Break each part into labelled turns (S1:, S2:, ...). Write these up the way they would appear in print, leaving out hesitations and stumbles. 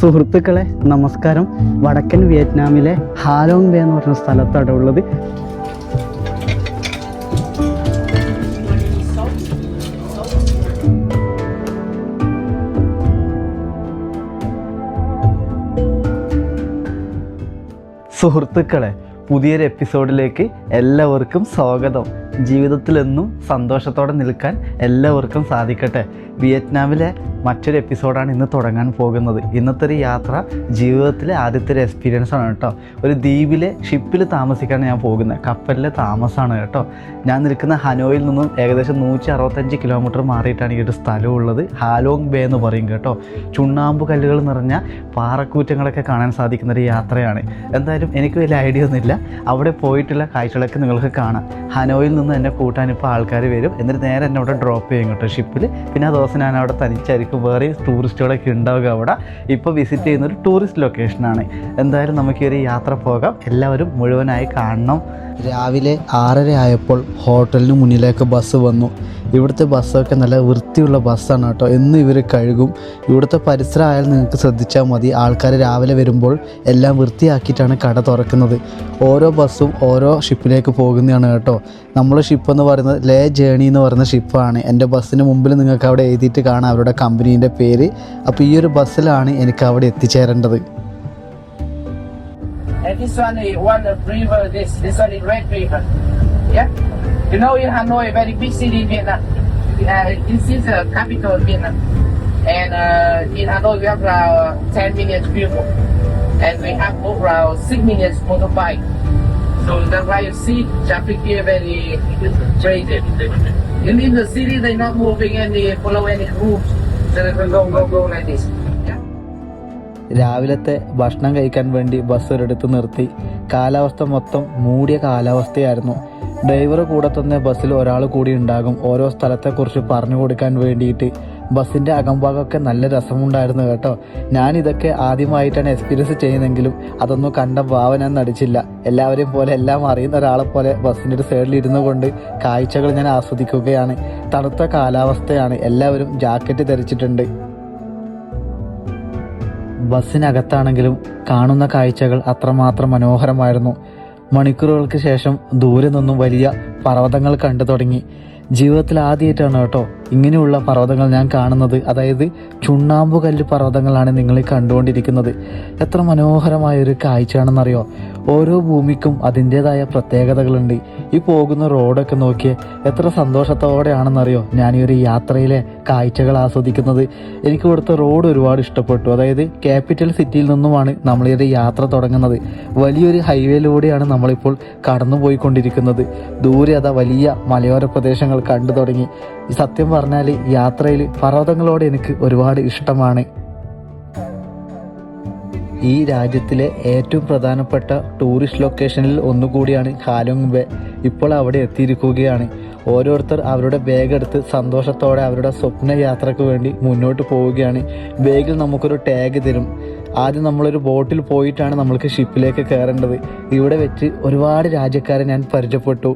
S1: സുഹൃത്തുക്കളെ നമസ്കാരം. വടക്കൻ വിയറ്റ്നാമിലെ ഹാലോങ് ബേ എന്ന് പറഞ്ഞ സ്ഥലത്താണ് ഉള്ളത്. സുഹൃത്തുക്കളെ, പുതിയൊരു എപ്പിസോഡിലേക്ക് എല്ലാവർക്കും സ്വാഗതം. ജീവിതത്തിലെന്നും സന്തോഷത്തോടെ നിൽക്കാൻ എല്ലാവർക്കും സാധിക്കട്ടെ. വിയറ്റ്നാമിലെ മറ്റൊരു എപ്പിസോഡാണ് ഇന്ന് തുടങ്ങാൻ പോകുന്നത്. ഇന്നത്തെ ഒരു യാത്ര ജീവിതത്തിലെ ആദ്യത്തെ ഒരു എക്സ്പീരിയൻസ് ആണ് കേട്ടോ. ഒരു ദ്വീപിലെ ഷിപ്പിൽ താമസിക്കാനാണ് ഞാൻ പോകുന്നത്. കപ്പലിലെ താമസമാണ് കേട്ടോ. ഞാൻ നിൽക്കുന്ന ഹനോയിൽ നിന്നും ഏകദേശം 165 കിലോമീറ്റർ മാറിയിട്ടാണ് ഈ ഒരു സ്ഥലം ഉള്ളത്. ഹാലോങ് ബേ എന്ന് പറയും കേട്ടോ. ചുണ്ണാമ്പ് കല്ലുകൾ നിറഞ്ഞ പാറക്കൂറ്റങ്ങളൊക്കെ കാണാൻ സാധിക്കുന്ന ഒരു യാത്രയാണ്. എന്തായാലും എനിക്ക് വലിയ ഐഡിയ ഒന്നുമില്ല. അവിടെ പോയിട്ടുള്ള കാഴ്ചകളൊക്കെ നിങ്ങൾക്ക് കാണാം. ഹനോയിൽ നിന്ന് എന്നെ കൂട്ടാൻ ഇപ്പോൾ ആൾക്കാർ വരും. എന്നിട്ട് നേരെ എന്നെ അവിടെ ഡ്രോപ്പ് ചെയ്യും കേട്ടോ ഷിപ്പിൽ. പിന്നെ ആ ദിവസം ഞാൻ അവിടെ തനിച്ചായിരിക്കും. വേറെ ടൂറിസ്റ്റുകളൊക്കെ ഉണ്ടാവുക അവിടെ. ഇപ്പോൾ വിസിറ്റ് ചെയ്യുന്നൊരു ടൂറിസ്റ്റ് ലൊക്കേഷനാണ്. എന്തായാലും നമുക്ക് ഈ ഒരു യാത്ര പോകാം. എല്ലാവരും മുഴുവനായി കാണണം. രാവിലെ 6:30 ആയപ്പോൾ ഹോട്ടലിന് മുന്നിലേക്ക് ബസ് വന്നു. ഇവിടുത്തെ ബസ്സൊക്കെ നല്ല വൃത്തിയുള്ള ബസ്സാണ് കേട്ടോ. എന്നും ഇവർ കഴുകും. ഇവിടുത്തെ പരിസരം ആയാൽ നിങ്ങൾക്ക് ശ്രദ്ധിച്ചാൽ മതി. ആൾക്കാർ രാവിലെ വരുമ്പോൾ എല്ലാം വൃത്തിയാക്കിയിട്ടാണ് കട തുറക്കുന്നത്. ഓരോ ബസ്സും ഓരോ ഷിപ്പിലേക്ക് പോകുന്നതാണ് കേട്ടോ. നമ്മളെ ഷിപ്പ് എന്ന് പറയുന്നത് ലേ ജേണി എന്ന് പറയുന്ന ഷിപ്പാണ്. എൻ്റെ ബസ്സിന് മുമ്പിൽ നിങ്ങൾക്ക് അവിടെ എഴുതിയിട്ട് കാണാം അവരുടെ കമ്പനീൻ്റെ പേര്. അപ്പോൾ ഈ ഒരു ബസ്സിലാണ് എനിക്ക് അവിടെ എത്തിച്ചേരേണ്ടത്.
S2: And this one is one of river. This one is Red River. Yeah. You know, in Hanoi, a very big city in Vietnam. This is the capital of Vietnam. And in Hanoi, we have around 10 million people, and we have around 6 million motorbike. So that's why you see traffic here very crazy. And in the city, they're not moving and they follow any rules. So they can go like this.
S1: രാവിലത്തെ ഭക്ഷണം കഴിക്കാൻ വേണ്ടി bus ഒരിടത്ത് നിർത്തി. കാലാവസ്ഥ മൊത്തം മൂടിയ കാലാവസ്ഥയായിരുന്നു. Driver കൂടെ തന്നെ ബസ്സിൽ ഒരാൾ കൂടി ഉണ്ടാകും ഓരോ സ്ഥലത്തെക്കുറിച്ച് പറഞ്ഞു കൊടുക്കാൻ വേണ്ടിയിട്ട്. ബസ്സിൻ്റെ അകംഭാഗമൊക്കെ നല്ല രസമുണ്ടായിരുന്നു കേട്ടോ. ഞാനിതൊക്കെ ആദ്യമായിട്ടാണ് എക്സ്പീരിയൻസ് ചെയ്യുന്നെങ്കിലും അതൊന്നും കണ്ട ഭാവന ഞാൻ നടിച്ചില്ല. എല്ലാവരെയും പോലെ എല്ലാം അറിയുന്ന ഒരാളെ പോലെ ബസ്സിൻ്റെ ഒരു സൈഡിൽ ഇരുന്നു കൊണ്ട് കാഴ്ചകൾ ഞാൻ ആസ്വദിക്കുകയാണ്. തണുത്ത കാലാവസ്ഥയാണ്. എല്ലാവരും ജാക്കറ്റ് ധരിച്ചിട്ടുണ്ട്. ബസ്സിനകത്താണെങ്കിലും കാണുന്ന കാഴ്ചകൾ അത്രമാത്രം മനോഹരമായിരുന്നു. മണിക്കൂറുകൾക്ക് ശേഷം ദൂരെ നിന്നും വലിയ പർവ്വതങ്ങൾ കണ്ടു തുടങ്ങി. ജീവിതത്തിൽ ആദ്യമായിട്ടാണ് കേട്ടോ ഇങ്ങനെയുള്ള പർവ്വതങ്ങൾ ഞാൻ കാണുന്നത്. അതായത് ചുണ്ണാമ്പുകല്ല് പർവ്വതങ്ങളാണ് നിങ്ങൾ കണ്ടുകൊണ്ടിരിക്കുന്നത്. എത്ര മനോഹരമായൊരു കാഴ്ചയാണെന്നറിയോ. ഓരോ ഭൂമിക്കും അതിൻ്റേതായ പ്രത്യേകതകളുണ്ട്. ഈ പോകുന്ന റോഡൊക്കെ നോക്കിയേ എത്ര സന്തോഷത്തോടെയാണെന്നറിയോ ഞാൻ ഈ ഒരു യാത്രയിലെ കാഴ്ചകൾ ആസ്വദിക്കുന്നത്. എനിക്ക് ഇവിടുത്തെ റോഡ് ഒരുപാട് ഇഷ്ടപ്പെട്ടു. അതായത് ക്യാപിറ്റൽ സിറ്റിയിൽ നിന്നുമാണ് നമ്മൾ ഈ ഒരു യാത്ര തുടങ്ങുന്നത്. വലിയൊരു ഹൈവേയിലൂടെയാണ് നമ്മളിപ്പോൾ കടന്നുപോയിക്കൊണ്ടിരിക്കുന്നത്. ദൂരെ അതാ വലിയ മലയോര പ്രദേശങ്ങൾ കണ്ടു തുടങ്ങി. സത്യം പറഞ്ഞാൽ യാത്രയിൽ പർവ്വതങ്ങളോട് എനിക്ക് ഒരുപാട് ഇഷ്ടമാണ്. ഈ രാജ്യത്തിലെ ഏറ്റവും പ്രധാനപ്പെട്ട ടൂറിസ്റ്റ് ലൊക്കേഷനിൽ ഒന്നുകൂടിയാണ് ഹാലോങ് ബേ. ഇപ്പോൾ അവിടെ എത്തിയിരിക്കുകയാണ്. ഓരോരുത്തർ അവരുടെ ബാഗ് എടുത്ത് സന്തോഷത്തോടെ അവരുടെ സ്വപ്ന യാത്രയ്ക്ക് വേണ്ടി മുന്നോട്ട് പോവുകയാണ്. ബാഗിൽ നമുക്കൊരു ടാഗ് തരും. ആദ്യം നമ്മളൊരു ബോട്ടിൽ പോയിട്ടാണ് നമ്മൾക്ക് ഷിപ്പിലേക്ക് കയറേണ്ടത്. ഇവിടെ വെച്ച് ഒരുപാട് രാജ്യക്കാരെ ഞാൻ പരിചയപ്പെട്ടു.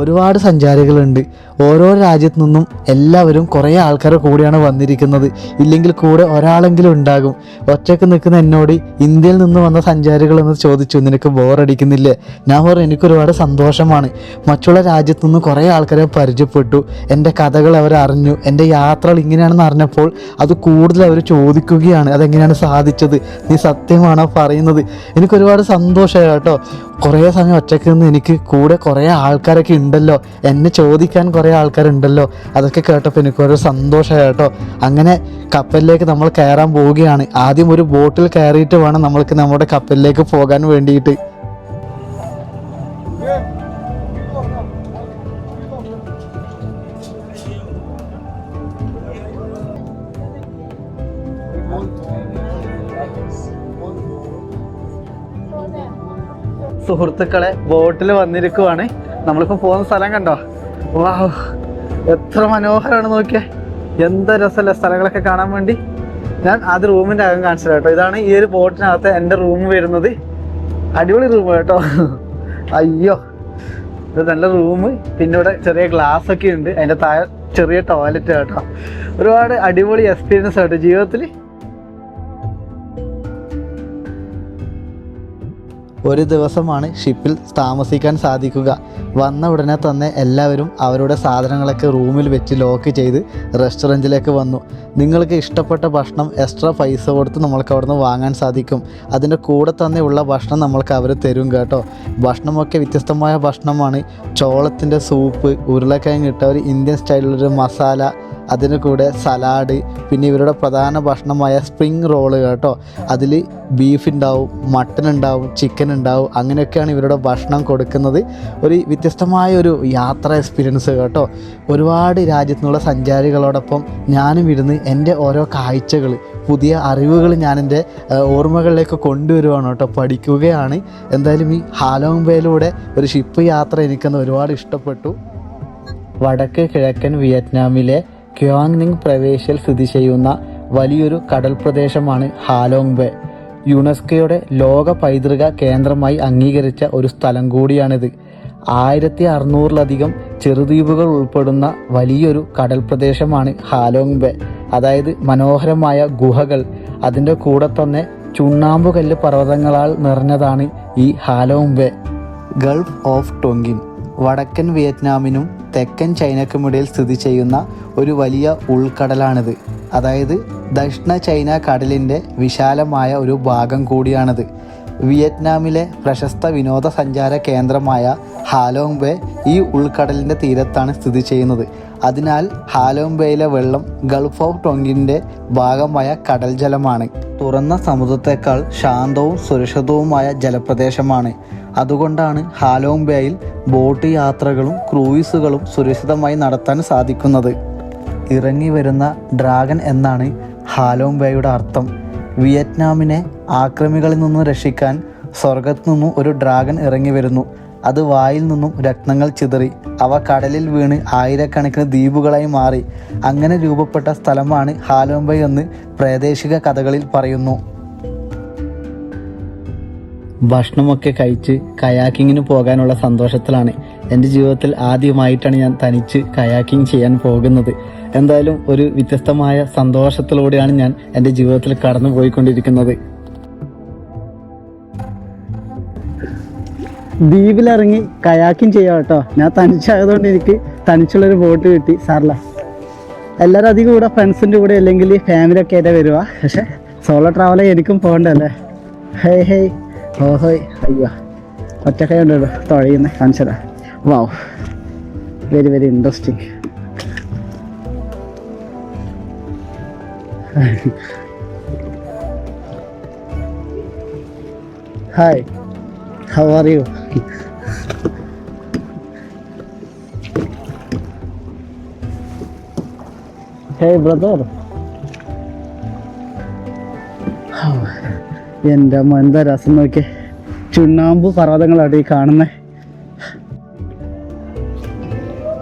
S1: ഒരുപാട് സഞ്ചാരികളുണ്ട്. ഓരോ രാജ്യത്തു നിന്നും എല്ലാവരും കുറേ ആൾക്കാരെ കൂടിയാണ് വന്നിരിക്കുന്നത്. ഇല്ലെങ്കിൽ കൂടെ ഒരാളെങ്കിലും ഉണ്ടാകും. ഒറ്റയ്ക്ക് നിൽക്കുന്ന എന്നോട് ഇന്ത്യയിൽ നിന്ന് വന്ന സഞ്ചാരികളെന്ന് ചോദിച്ചു, നിനക്ക് ബോറടിക്കുന്നില്ലേ? ഞാൻ പറഞ്ഞു എനിക്കൊരുപാട് സന്തോഷമാണ്. മറ്റുള്ള രാജ്യത്തു നിന്ന് കുറേ ആൾക്കാരെ പരിചയപ്പെട്ടു. എൻ്റെ കഥകൾ അവർ അറിഞ്ഞു. എൻ്റെ യാത്രകൾ ഇങ്ങനെയാണെന്ന് അറിഞ്ഞപ്പോൾ അത് കൂടുതൽ അവർ ചോദിക്കുകയാണ്, അതെങ്ങനെയാണ് സാധിച്ചത്, നീ സത്യമാണോ പറയുന്നത്? എനിക്കൊരുപാട് സന്തോഷമായി കേട്ടോ. കുറേ സമയം ഒറ്റയ്ക്ക് നിന്ന് എനിക്ക് കൂടെ കുറേ ആൾക്കാരൊക്കെ ഉണ്ടല്ലോ, എന്നെ ചോദിക്കാൻ കുറേ ആൾക്കാരുണ്ടല്ലോ. അതൊക്കെ കേട്ടപ്പോൾ എനിക്കൊരു സന്തോഷമായി കേട്ടോ. അങ്ങനെ കപ്പലിലേക്ക് നമ്മൾ കയറാൻ പോവുകയാണ്. ആദ്യം ഒരു ബോട്ടിൽ കയറിയിട്ട് വേണം നമ്മൾക്ക് നമ്മുടെ കപ്പലിലേക്ക് പോകാൻ വേണ്ടിയിട്ട്. സുഹൃത്തുക്കളെ, ബോട്ടിൽ വന്നിരിക്കുവാണ്. നമ്മളിപ്പോൾ പോകുന്ന സ്ഥലം കണ്ടോ? വാവ്, എത്ര മനോഹരമാണ് നോക്കിയേ. എന്താ രസമല്ലേ സ്ഥലങ്ങളൊക്കെ കാണാൻ വേണ്ടി. ഞാൻ ആദ്യം റൂമിൻ്റെ അകം കാണിച്ചു കേട്ടോ. ഇതാണ് ഈ ഒരു ബോട്ടിനകത്ത് എൻ്റെ റൂം വരുന്നത്. അടിപൊളി റൂം കേട്ടോ. അയ്യോ, ഇത് നല്ല റൂം. പിന്നെ ഇവിടെ ചെറിയ ഗ്ലാസ് ഒക്കെ ഉണ്ട്. അതിൻ്റെ താഴെ ചെറിയ ടോയ്ലറ്റ് കേട്ടോ. ഒരുപാട് അടിപൊളി എക്സ്പീരിയൻസ് ആട്ടോ ജീവിതത്തിൽ. ഒരു ദിവസമാണ് ഷിപ്പിൽ താമസിക്കാൻ സാധിക്കുക. വന്ന ഉടനെ തന്നെ എല്ലാവരും അവരുടെ സാധനങ്ങളൊക്കെ റൂമിൽ വെച്ച് ലോക്ക് ചെയ്ത് റെസ്റ്റോറൻറ്റിലേക്ക് വന്നു. നിങ്ങൾക്ക് ഇഷ്ടപ്പെട്ട ഭക്ഷണം എക്സ്ട്രാ പൈസ കൊടുത്ത് നമ്മൾക്ക് അവിടുന്ന് വാങ്ങാൻ സാധിക്കും. അതിൻ്റെ കൂടെ തന്നെ ഉള്ള ഭക്ഷണം നമ്മൾക്ക് അവർ തരും കേട്ടോ. ഭക്ഷണമൊക്കെ വ്യത്യസ്തമായ ഭക്ഷണമാണ്. ചോളത്തിൻ്റെ സൂപ്പ്, ഉരുളക്കിഴങ്ങ് ഇട്ട ഒരു ഇന്ത്യൻ സ്റ്റൈലിലൊരു മസാല, അതിന് കൂടെ സലാഡ്, പിന്നെ ഇവരുടെ പ്രധാന ഭക്ഷണമായ സ്പ്രിങ് റോള് കേട്ടോ. അതിൽ ബീഫ് ഉണ്ടാവും, മട്ടൻ ഉണ്ടാവും, ചിക്കൻ ഉണ്ടാവും. അങ്ങനെയൊക്കെയാണ് ഇവരുടെ ഭക്ഷണം കൊടുക്കുന്നത്. ഒരു വ്യത്യസ്തമായ ഒരു യാത്ര എക്സ്പീരിയൻസ് കേട്ടോ. ഒരുപാട് രാജ്യത്തു നിന്നുള്ള സഞ്ചാരികളോടൊപ്പം ഞാനും ഇരുന്ന് എൻ്റെ ഓരോ കാഴ്ചകൾ, പുതിയ അറിവുകൾ ഞാൻ എൻ്റെ ഓർമ്മകളിലേക്ക് കൊണ്ടുവരുവാണ് കേട്ടോ, പഠിക്കുകയാണ്. എന്തായാലും ഈ ഹാലോങ് ബേയിലൂടെ ഒരു ഷിപ്പ് യാത്ര എനിക്കൊന്ന് ഒരുപാട് ഇഷ്ടപ്പെട്ടു. വടക്ക് കിഴക്കൻ വിയറ്റ്നാമിലെ ക്യോങ് പ്രവിശ്യയിൽ സ്ഥിതി ചെയ്യുന്ന വലിയൊരു കടൽ പ്രദേശമാണ് ഹാലോങ് ബേ. യുനെസ്കോയുടെ ലോക പൈതൃക കേന്ദ്രമായി അംഗീകരിച്ച ഒരു സ്ഥലം കൂടിയാണിത്. 1600-ലധികം ചെറുദ്വീപുകൾ ഉൾപ്പെടുന്ന വലിയൊരു കടൽ പ്രദേശമാണ് ഹാലോങ് ബേ. അതായത് മനോഹരമായ ഗുഹകൾ, അതിൻ്റെ കൂടെ തന്നെ ചുണ്ണാമ്പുകല്ല് പർവ്വതങ്ങളാൽ നിറഞ്ഞതാണ് ഈ ഹാലോങ് ബേ. ഗൾഫ് ഓഫ് ടോങ്കിൻ വടക്കൻ വിയറ്റ്നാമിനും തെക്കൻ ചൈനക്കുമിടയിൽ സ്ഥിതി ചെയ്യുന്ന ഒരു വലിയ ഉൾക്കടലാണിത്. അതായത് ദക്ഷിണ ചൈന കടലിൻ്റെ വിശാലമായ ഒരു ഭാഗം കൂടിയാണിത്. വിയറ്റ്നാമിലെ പ്രശസ്ത വിനോദസഞ്ചാര കേന്ദ്രമായ ഹാലോങ് ബേ ഈ ഉൾക്കടലിൻ്റെ തീരത്താണ് സ്ഥിതി ചെയ്യുന്നത്. അതിനാൽ ഹാലോങ് ബേയിലെ വെള്ളം ഗൾഫ് ഓഫ് ടോങ്കിൻ്റെ ഭാഗമായ കടൽ ജലമാണ്. തുറന്ന സമുദ്രത്തേക്കാൾ ശാന്തവും സുരക്ഷിതവുമായ ജലപ്രദേശമാണ്. അതുകൊണ്ടാണ് ഹാലോങ് ബേയിൽ ബോട്ട് യാത്രകളും ക്രൂയിസുകളും സുരക്ഷിതമായി നടത്താൻ സാധിക്കുന്നത്. ഇറങ്ങി വരുന്ന ഡ്രാഗൺ എന്നാണ് ഹാലോങ് ബേയുടെ അർത്ഥം. വിയറ്റ്നാമിനെ ആക്രമികളിൽ നിന്നും രക്ഷിക്കാൻ സ്വർഗത്തു നിന്നും ഒരു ഡ്രാഗൺ ഇറങ്ങി വരുന്നു. അത് വായിൽ നിന്നും രത്നങ്ങൾ ചിതറി അവ കടലിൽ വീണ് ആയിരക്കണക്കിന് ദ്വീപുകളായി മാറി. അങ്ങനെ രൂപപ്പെട്ട സ്ഥലമാണ് ഹാലോങ് ബേ എന്ന് പ്രാദേശിക കഥകളിൽ പറയുന്നു. ഭക്ഷണമൊക്കെ കഴിച്ച് കയാക്കിങ്ങിന് പോകാനുള്ള സന്തോഷത്തിലാണ്. എൻ്റെ ജീവിതത്തിൽ ആദ്യമായിട്ടാണ് ഞാൻ തനിച്ച് കയാക്കിങ് ചെയ്യാൻ പോകുന്നത്. എന്തായാലും ഒരു വ്യത്യസ്തമായ സന്തോഷത്തിലൂടെയാണ് ഞാൻ എൻ്റെ ജീവിതത്തിൽ കടന്നു പോയിക്കൊണ്ടിരിക്കുന്നത്. ദ്വീപിലിറങ്ങി കയാക്കിങ് ചെയ്യാം കേട്ടോ. ഞാൻ തനിച്ചായതുകൊണ്ട് എനിക്ക് തനിച്ചുള്ളൊരു ബോട്ട് കിട്ടി. സാറില്ല, എല്ലാവരും അധികം കൂടെ ഫ്രണ്ട്സിൻ്റെ കൂടെ അല്ലെങ്കിൽ ഫാമിലിയൊക്കെ ആയിട്ട് വരുക. പക്ഷെ സോളോ ട്രാവൽ എനിക്കും പോകണ്ടല്ലേ. ഹേയ് ഹേയ് ഓഹോയ് അയ്യോ, ഒറ്റക്കൈ ഉണ്ടല്ലോ തുഴയുന്ന കാണിച്ചതാ. Wow, very very interesting. Hi, how are you? Hey brother. എൻ്റെ അമ്മ എന്താ രസം നോക്കിയേ. ചുണ്ണാമ്പ് പർവ്വതങ്ങളാണ് ഈ കാണുന്നത്.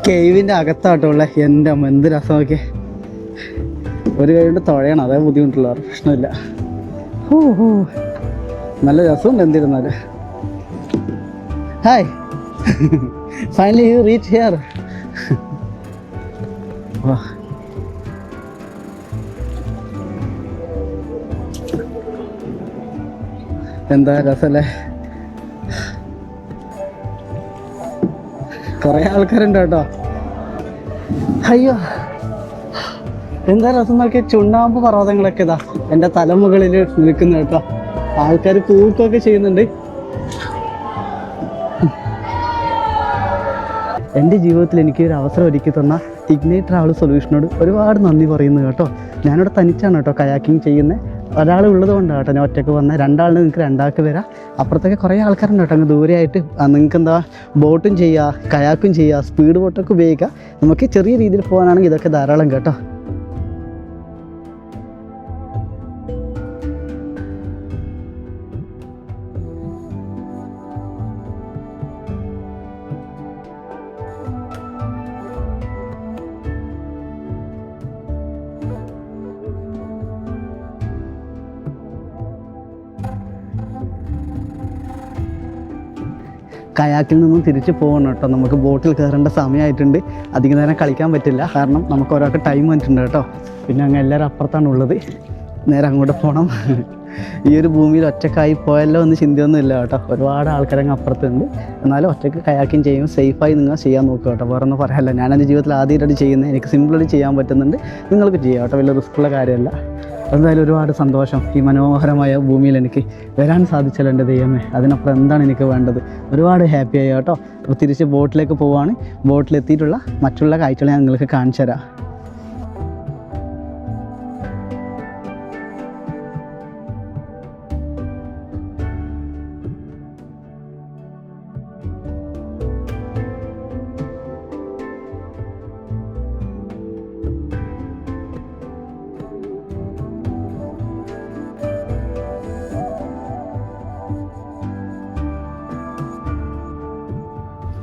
S1: കേവിൻ്റെ അകത്താട്ടുള്ള എൻ്റെ അമ്മ എന്ത് രസം നോക്കിയേ. ഒരു കൈകൊണ്ട് തുഴയണം, അതേ ബുദ്ധിമുട്ടുള്ള പ്രശ്നമില്ല. ഹോ ഹോ, നല്ല രസമുണ്ട് എന്തിരുന്നാല്. Hi, finally you reach here. വാ, എന്താ രസല്ലേ. കുറേ ആൾക്കാരുണ്ട് കേട്ടോ. അയ്യോ, എന്താ രസം നോക്കിയ. ചുണ്ണാമ്പ് പർവ്വതങ്ങളൊക്കെ ഇതാ എൻ്റെ തലമുകളിൽ നിൽക്കുന്നു കേട്ടോ. ആൾക്കാർ പൂക്കൊക്കെ ചെയ്യുന്നുണ്ട്. എൻ്റെ ജീവിതത്തിൽ എനിക്ക് ഒരു അവസരം ഒരുക്കി തന്ന ഇഗ്നൈറ്റ് ട്രാവൽ സൊല്യൂഷനോട് ഒരുപാട് നന്ദി പറയുന്നു കേട്ടോ. ഞാനിവിടെ തനിച്ചാണ് കേട്ടോ കയാക്കിങ് ചെയ്യുന്നത്. ഒരാൾ ഉള്ളത് കൊണ്ടാണ് കേട്ടോ ഞാൻ ഒറ്റയ്ക്ക് വന്നത്. രണ്ടാളിന് നിങ്ങൾക്ക് രണ്ടാൾക്ക് വരാം. അപ്പുറത്തൊക്കെ കുറേ ആൾക്കാരുണ്ട് കേട്ടോ. അങ്ങ് ദൂരെയായിട്ട് നിങ്ങൾക്ക് എന്താ ബോട്ടും ചെയ്യുക, കയാക്കും ചെയ്യുക, സ്പീഡ് ബോട്ടൊക്കെ ഉപയോഗിക്കുക. നമുക്ക് ചെറിയ രീതിയിൽ പോകാനാണെങ്കിൽ ഇതൊക്കെ ധാരാളം കേട്ടോ. കയാക്കിൽ നിന്നും തിരിച്ച് പോകണം കേട്ടോ. നമുക്ക് ബോട്ടിൽ കയറേണ്ട സമയമായിട്ടുണ്ട്. അധികം നേരം കളിക്കാൻ പറ്റില്ല, കാരണം നമുക്ക് ഒരാൾക്ക് ടൈം വന്നിട്ടുണ്ട് കേട്ടോ. പിന്നെ അങ്ങ് എല്ലാവരും അപ്പുറത്താണ് ഉള്ളത്. നേരെ അങ്ങോട്ട് പോകണം. ഈ ഒരു ഭൂമിയിൽ ഒറ്റക്കായി പോയല്ലോ എന്ന് ചിന്തയൊന്നും ഇല്ല കേട്ടോ. ഒരുപാട് ആൾക്കാരങ്ങ് അപ്പുറത്തുണ്ട്. എന്നാലും ഒറ്റയ്ക്ക് കയാക്കിങ് ചെയ്യും, സേഫായി നിങ്ങൾ ചെയ്യാൻ നോക്കുക കേട്ടോ. വേറെ ഒന്നും പറയാനല്ല, ഞാൻ എൻ്റെ ജീവിതത്തിൽ ആദ്യമായിട്ട് ചെയ്യുന്നത്. എനിക്ക് സിമ്പിളായിട്ട് ചെയ്യാൻ പറ്റുന്നുണ്ട്, നിങ്ങൾക്ക് ചെയ്യാം കേട്ടോ. വലിയ റിസ്ക്കുള്ള കാര്യമല്ല. എന്തായാലും ഒരുപാട് സന്തോഷം. ഈ മനോഹരമായ ഭൂമിയിൽ എനിക്ക് വരാൻ സാധിച്ചല്ലോ എൻ്റെ ദൈവമേ. അതിനപ്പുറം എന്താണ് എനിക്ക് വേണ്ടത്? ഒരുപാട് ഹാപ്പിയായി കേട്ടോ. അപ്പോൾ തിരിച്ച് ബോട്ടിലേക്ക് പോവുകയാണ്. ബോട്ടിലെത്തിയിട്ടുള്ള മറ്റുള്ള കാഴ്ചകൾ ഞാൻ നിങ്ങൾക്ക് കാണിച്ചു തരാം.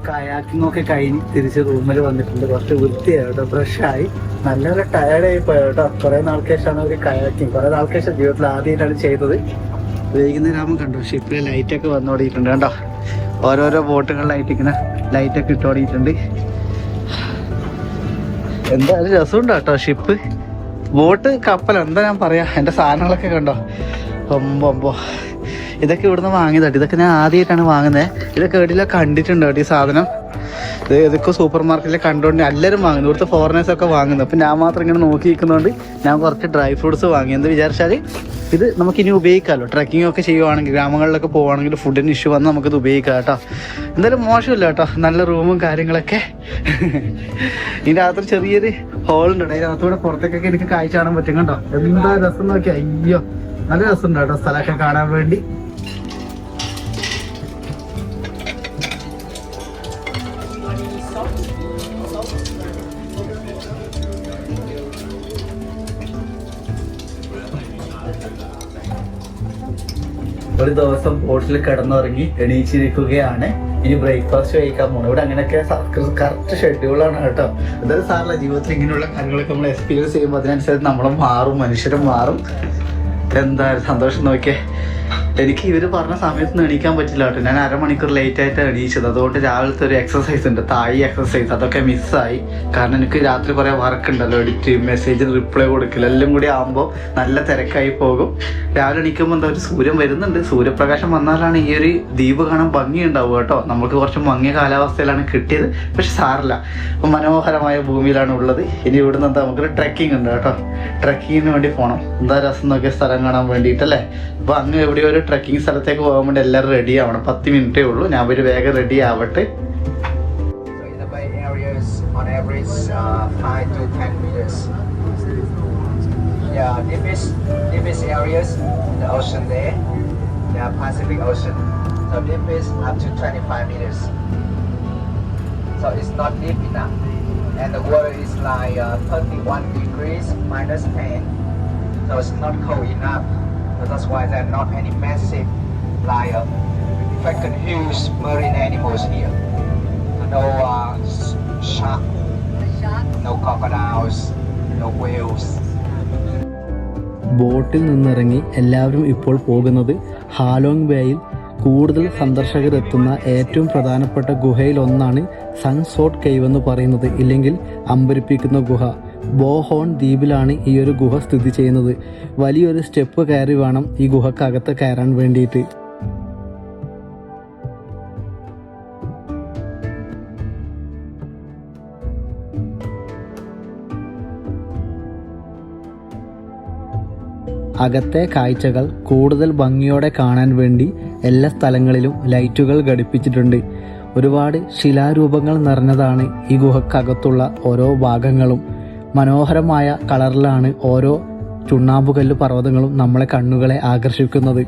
S1: കയാക്കിംഗ് ഒക്കെ കഴിഞ്ഞ് തിരിച്ച് റൂമിൽ വന്നിട്ടുണ്ട്. കുറച്ച് വൃത്തിയായിട്ടോ, ഫ്രഷായി, നല്ല ടയർഡായി പോയോ കേട്ടോ. കുറേ നാൾക്ക് ശേഷമാണ് ഒരു കയാക്കിങ്, കുറേ നാൾക്ക് ശേഷം ജീവിതത്തിൽ ആദ്യമായിട്ടാണ് ചെയ്തത്. വൈകുന്നേരം കണ്ടോ ഷിപ്പിൽ ലൈറ്റൊക്കെ വന്നോടിയിട്ടുണ്ട് കണ്ടോ. ഓരോരോ ബോട്ടുകളിലായിട്ട് ഇങ്ങനെ ലൈറ്റൊക്കെ ഇട്ടോടിയിട്ടുണ്ട്. എന്തായാലും രസമുണ്ടോ കേട്ടോ ഷിപ്പ്, ബോട്ട്, കപ്പൽ, എന്താ ഞാൻ പറയാ. എൻ്റെ സാധനങ്ങളൊക്കെ കണ്ടോ, ഒമ്പോ ഇതൊക്കെ ഇവിടുന്ന് വാങ്ങിയതാട്ടോ. ഇതൊക്കെ ഞാൻ ആദ്യമായിട്ടാണ് വാങ്ങുന്നത്. ഇതൊക്കെ എവിടെയെല്ലാം കണ്ടിട്ടുണ്ട് കേട്ടോ ഈ സാധനം. ഇതൊക്കെ സൂപ്പർ മാർക്കറ്റിൽ കണ്ടുകൊണ്ട് എല്ലാവരും വാങ്ങുന്നു, ഇവിടുത്തെ ഫോറിനേഴ്സൊക്കെ വാങ്ങുന്നു. അപ്പം ഞാൻ മാത്രം ഇങ്ങനെ നോക്കി നിൽക്കുന്നതുകൊണ്ട് ഞാൻ കുറച്ച് ഡ്രൈ ഫ്രൂട്ട്സ് വാങ്ങി. എന്ത് വിചാരിച്ചാൽ ഇത് നമുക്കിനി ഉപയോഗിക്കാമല്ലോ. ട്രക്കിംഗ് ഒക്കെ ചെയ്യുവാണെങ്കിൽ, ഗ്രാമങ്ങളിലൊക്കെ പോവുകയാണെങ്കിൽ ഫുഡിന് ഇഷ്യൂ വന്ന് നമുക്കിത് ഉപയോഗിക്കാം കേട്ടോ. എന്തായാലും മോശമില്ല കേട്ടോ, നല്ല റൂമും കാര്യങ്ങളൊക്കെ. ഇതിൻ്റെ അകത്തൊരു ചെറിയൊരു ഹോളുണ്ട്, അതിനകത്തൂടെ പുറത്തേക്കൊക്കെ എനിക്ക് കാഴ്ച കാണാൻ പറ്റും കണ്ടോ. എന്താ രസം നോക്കിയാൽ, അയ്യോ നല്ല രസമുണ്ട് കേട്ടോ സ്ഥലമൊക്കെ കാണാൻ വേണ്ടി. ഒരു ദിവസം ബോട്ടിൽ കിടന്നുറങ്ങി എണീച്ചിരിക്കുകയാണ്. ഇനി ബ്രേക്ക്ഫാസ്റ്റ് കഴിക്കാൻ പോകണം. ഇവിടെ അങ്ങനെയൊക്കെ കറക്റ്റ് ഷെഡ്യൂളാണ് കേട്ടോ. എന്തായാലും സാറില്ല, ജീവിതത്തിൽ ഇങ്ങനെയുള്ള കാര്യങ്ങളൊക്കെ നമ്മൾ എക്സ്പീരിയൻസ് ചെയ്യുമ്പോൾ അതിനനുസരിച്ച് നമ്മളും മാറും, മനുഷ്യരും മാറും. എന്തായാലും സന്തോഷം. നോക്കിയേ, എനിക്ക് ഇവർ പറഞ്ഞ സമയത്തൊന്നും എണീക്കാൻ പറ്റില്ല കേട്ടോ. ഞാൻ അരമണിക്കൂർ ലേറ്റ് ആയിട്ടാണ് എണീച്ചത്. അതുകൊണ്ട് രാവിലത്തെ ഒരു എക്സസൈസ് ഉണ്ട്, താഴെ എക്സസൈസ്, അതൊക്കെ മിസ്സായി. കാരണം എനിക്ക് രാത്രി കുറേ വർക്ക് ഉണ്ടല്ലോ, എഡിറ്റ്, മെസ്സേജിന് റിപ്ലൈ കൊടുക്കില്ല, എല്ലാം കൂടി ആകുമ്പോൾ നല്ല തിരക്കായി പോകും. രാവിലെ എണീക്കുമ്പോൾ എന്താ ഒരു സൂര്യൻ വരുന്നുണ്ട്. സൂര്യപ്രകാശം വന്നാലാണ് ഈ ഒരു ദ്വീപ് കാണാൻ ഭംഗിയുണ്ടാവുക കേട്ടോ. നമുക്ക് കുറച്ച് മങ്ങിയ കാലാവസ്ഥയിലാണ് കിട്ടിയത്, പക്ഷെ സാറില്ല, അപ്പം മനോഹരമായ ഭൂമിയിലാണ് ഉള്ളത്. ഇനി ഇവിടുന്ന് എന്താ നമുക്കൊരു ട്രെക്കിംഗ് ഉണ്ട് കേട്ടോ. ട്രെക്കിങ്ങിന് വേണ്ടി പോകണം. എന്താ രസം നോക്കിയ സ്ഥലം കാണാൻ വേണ്ടിയിട്ടല്ലേ. അപ്പോൾ അങ്ങ് എവിടെയോ ഒരു ട്രെക്കിംഗ് സ്ഥലത്തേക്ക് പോകാൻ വേണ്ടി എല്ലാവരും റെഡി ആവണം. 10 മിനിറ്റേ ഉള്ളൂ. ഞാൻ ഒരു വേഗം റെഡി ആവട്ടെ.
S2: Deepest areas in the ocean there, the Pacific Ocean. So deep is up to 25 meters. So it's not deep enough, and the water is like 31 degrees minus 10. So it's not cold enough. So that's why there are not any massive, like freaking huge marine animals here. So no shark, no crocodiles, no whales.
S1: ബോട്ടിൽ നിന്നിറങ്ങി എല്ലാവരും ഇപ്പോൾ പോകുന്നത് Halong ബേയിൽ കൂടുതൽ സന്ദർശകരെത്തുന്ന ഏറ്റവും പ്രധാനപ്പെട്ട ഗുഹയിലൊന്നാണ് സൺസോട്ട് cave എന്ന് പറയുന്നത്, ഇല്ലെങ്കിൽ അമ്പരിപ്പിക്കുന്ന ഗുഹ. ബോഹോൺ ദ്വീപിലാണ് ഈ ഒരു ഗുഹ സ്ഥിതി ചെയ്യുന്നത്. വലിയൊരു സ്റ്റെപ്പ് കയറി വേണം ഈ ഗുഹക്കകത്ത് കയറാൻ വേണ്ടിയിട്ട്. അകത്തെ കാഴ്ചകൾ കൂടുതൽ ഭംഗിയോടെ കാണാൻ വേണ്ടി എല്ലാ സ്ഥലങ്ങളിലും ലൈറ്റുകൾ ഘടിപ്പിച്ചിട്ടുണ്ട്. ഒരുപാട് ശിലാരൂപങ്ങൾ നിറഞ്ഞതാണ് ഈ ഗുഹക്കകത്തുള്ള ഓരോ ഭാഗങ്ങളും. മനോഹരമായ കളറിലാണ് ഓരോ ചുണ്ണാമ്പുകല്ല് പർവ്വതങ്ങളും നമ്മളെ കണ്ണുകളെ ആകർഷിക്കുന്നത്.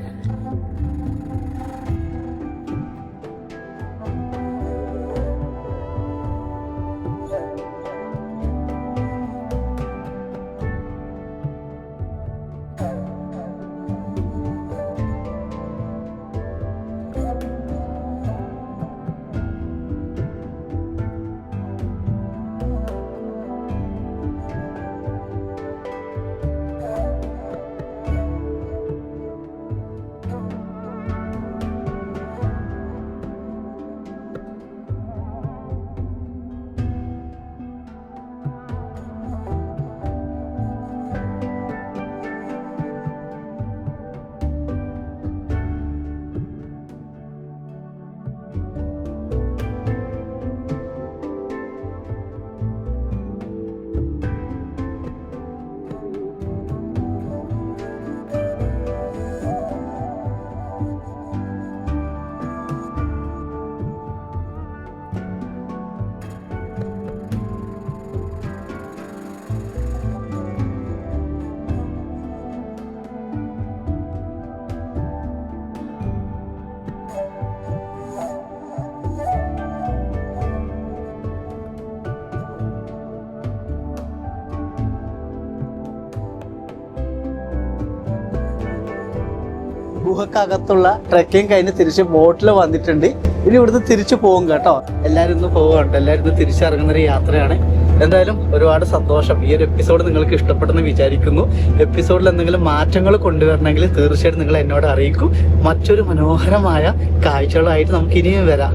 S1: ഗുഹക്കകത്തുള്ള ട്രെക്കിംഗ് കഴിഞ്ഞ് തിരിച്ച് ബോട്ടിൽ വന്നിട്ടുണ്ട്. ഇനി ഇവിടുന്ന് തിരിച്ചു പോകും കേട്ടോ. എല്ലാവരും ഇന്ന് പോവുകയുണ്ട്, എല്ലാവരും ഇന്ന് തിരിച്ചിറങ്ങുന്ന ഒരു യാത്രയാണ്. എന്തായാലും ഒരുപാട് സന്തോഷം. ഈ ഒരു എപ്പിസോഡ് നിങ്ങൾക്ക് ഇഷ്ടപ്പെട്ടെന്ന് വിചാരിക്കുന്നു. എപ്പിസോഡിൽ എന്തെങ്കിലും മാറ്റങ്ങൾ കൊണ്ടുവരണമെങ്കിൽ തീർച്ചയായിട്ടും നിങ്ങൾ എന്നോട് അറിയിക്കും. മറ്റൊരു മനോഹരമായ കാഴ്ചകളായിട്ട് നമുക്ക് ഇനിയും വരാം.